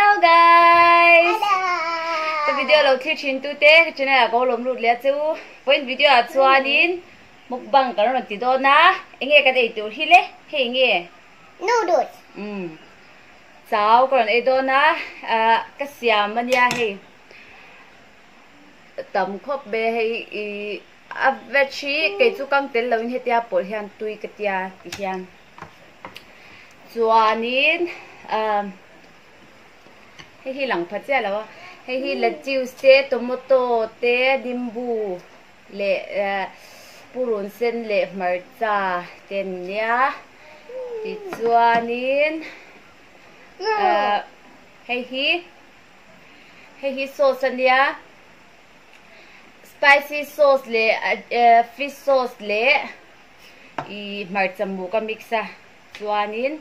Hello guys. Hello. Cái video đầu tiên trên tôi té cho nên là có lồng lụt lẹ chú. Với video là xóa nín mukbang cái nó tí đó na. Anh nghe cái đấy tôi hi lẽ, hey nghe. Noodles. Sao còn ấy đó na cái xiêm mà nha hey. Tầm khóc bê hey veggie cái chú căng tên lâu hết tia bột hiền tui cái tia tí hiền. Xóa nín hi lang pha cha lawa hi la juice tomato te dimbu le purun sen le marcha ten nia ti chuanin hi sauce ania spicy sauce le fish sauce le I marcha mu ka mixa chuanin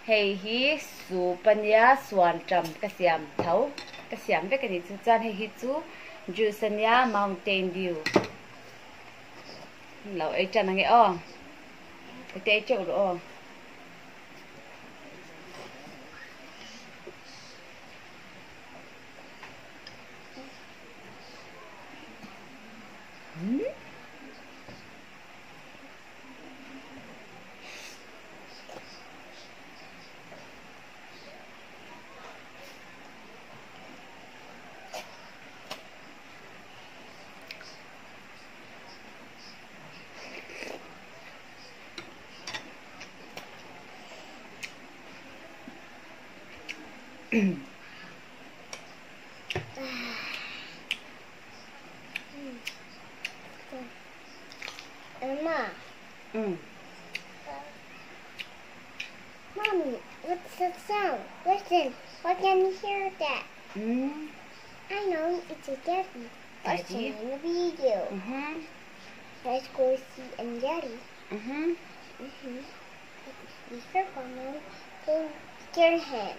hi soup ania swan tram ka siam thau ka siam ve ka ni chu chan hi chu juice ania Mountain Dew lo ai chan nge o cái te chau ro Emma. Mommy, what's that sound? Listen, why can't you hear that? I know, it's a daddy. Watching in the video. Let's go see and daddy. Be careful, Mom. Don't scare him.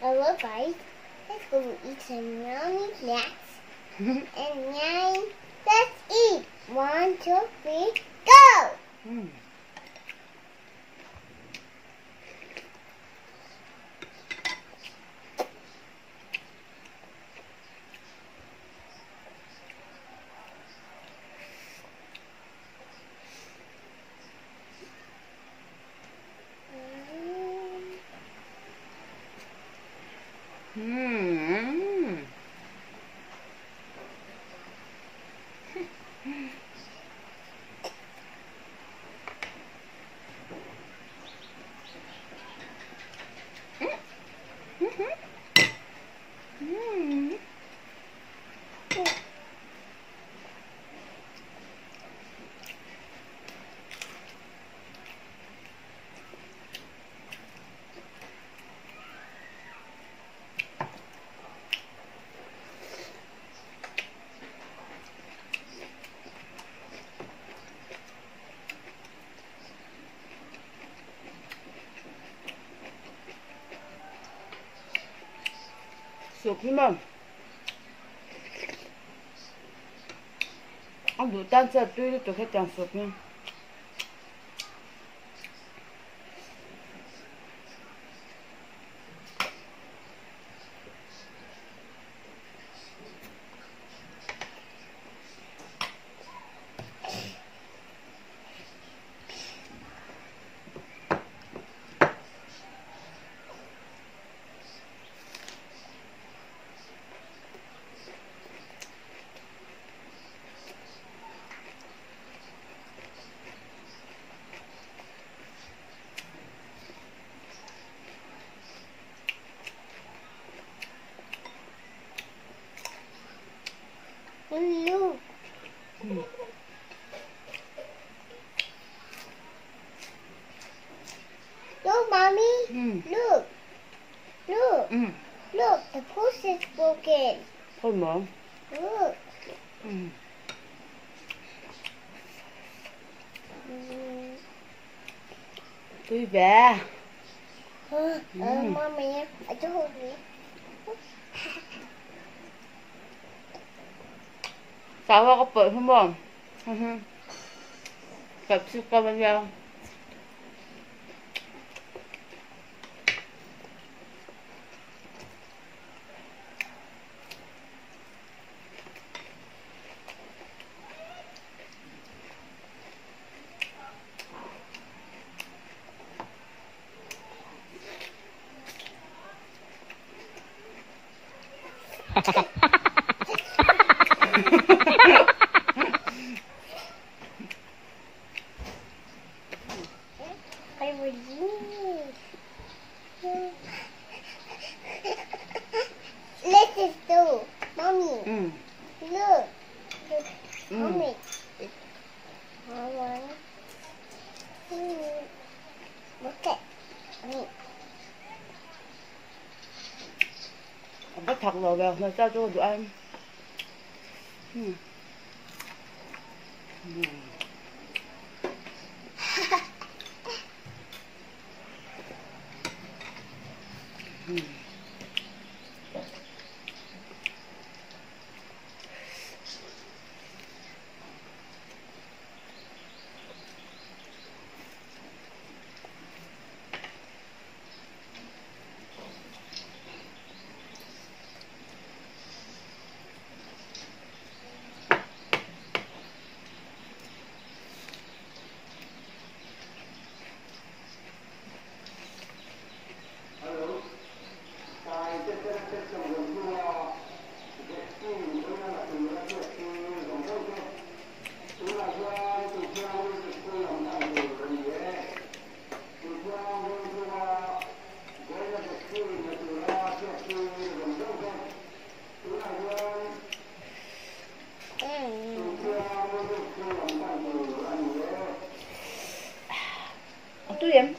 Hello guys, let's go eat some yummy snacks. And 9, let's eat. 1, 2, 3, go! Soup mà ăn đủ tan ra tươi tôi phải chọn soup nha. Look. Look, Mommy. Look. Look. Look, the post is broken. Thôi mà. Look. Vui vẻ. Mommy, I told you. Sawa ko po, mo. Pepsi ka ba niya? I will use. Listen to Mommy. Look. Mommy. Look at me. Bắt thật rồi vào, rồi sao cho tụi ăn. Ito yan.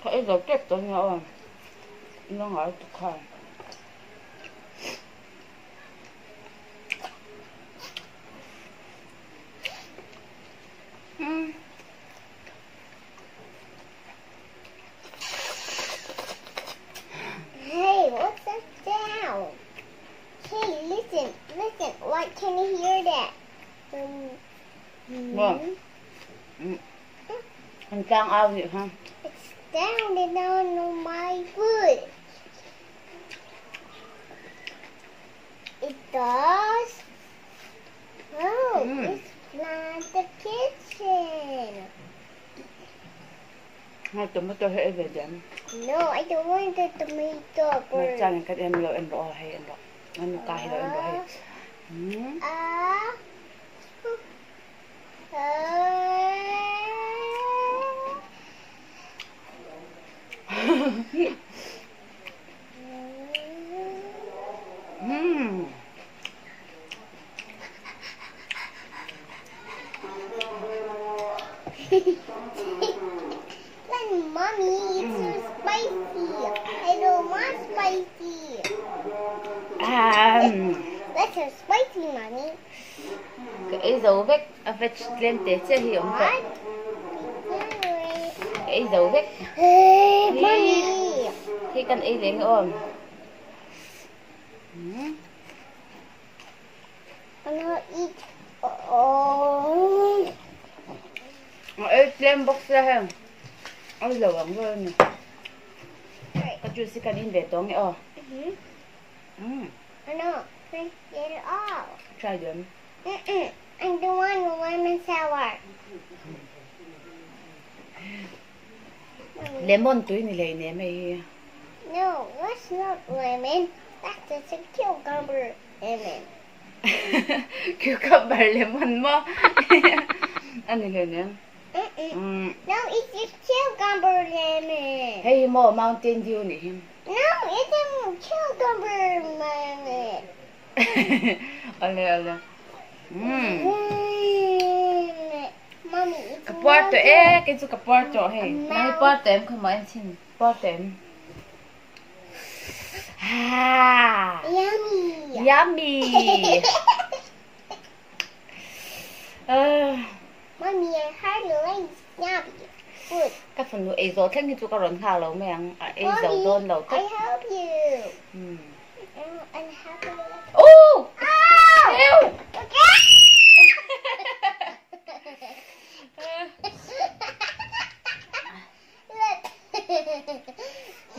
Kaya ito niya. Ilang nga ito ka. Hey, what's that sound? Hey, listen. What can you hear that? Wow. Ang kang awit, ha? It's down and on my foot. It does? Oh, it's like the kitchen. Ito mo ito heavy dyan. No, I don't want the tomato bird. Magsaling ka din lo and lo hay and lo. Ano kahit lo and lo hay. Mommy, it's so spicy. I don't want spicy. That's so spicy, Mommy. Cái dấu vết vết lên tế chưa hiểu không? What? Cái dấu vết. Hey, Mommy. Thì cần ý lên ôm. I'm gonna eat. Oh. Ê, lên bốc ra không? Ôi dầu ống rồi nè. Có chú sĩ cần in về tố nghe ồ. I know. Get it all. Try them. I don't want the lemon sour. Lemon túi này lấy nè mày. No, that's not lemon. That's just a cucumber lemon. Cucumber lemon mo. Ano yun yan? No, it's just cucumber lemon. Hey mo, Mountain Dew ni him. No, it's a cucumber lemon. Ala. Mommy, it's Kapuerto kinso kapuerto hey. Nang ipuerto em kumain sin. Puerto em. Yummy. Yummy. Mommy, I hardly like snappy. Good. Các phần nuôi dỗ thêm thì chú có rốn khảo lâu mẹ dỗ Mommy, đôn lâu I tức. help you. I'm happy. Oh! Ew! Okay.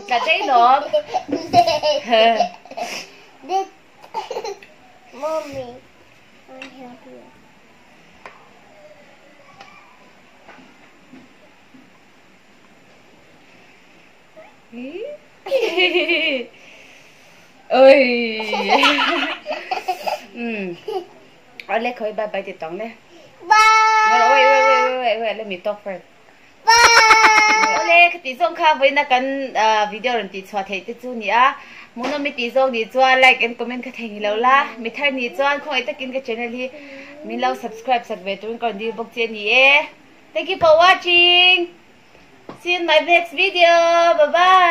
Cả đây nó. Mommy, I help you. Ôi. Ở đây khơi bye bye thì tông nè. Bye. Wait, let me talk first. Bye. Ole cái tí song khá với na kan video lần tí xóa thấy tí chú nhỉ à. Muốn nói mi tí song đi cho like and comment cái thành lâu la. Mi thay ní cho không ai ta kinh cái channel hi. Mình lâu subscribe sạc về chúng con đi bốc trên nhỉ. Thank you for watching. See you in my next video. Bye bye.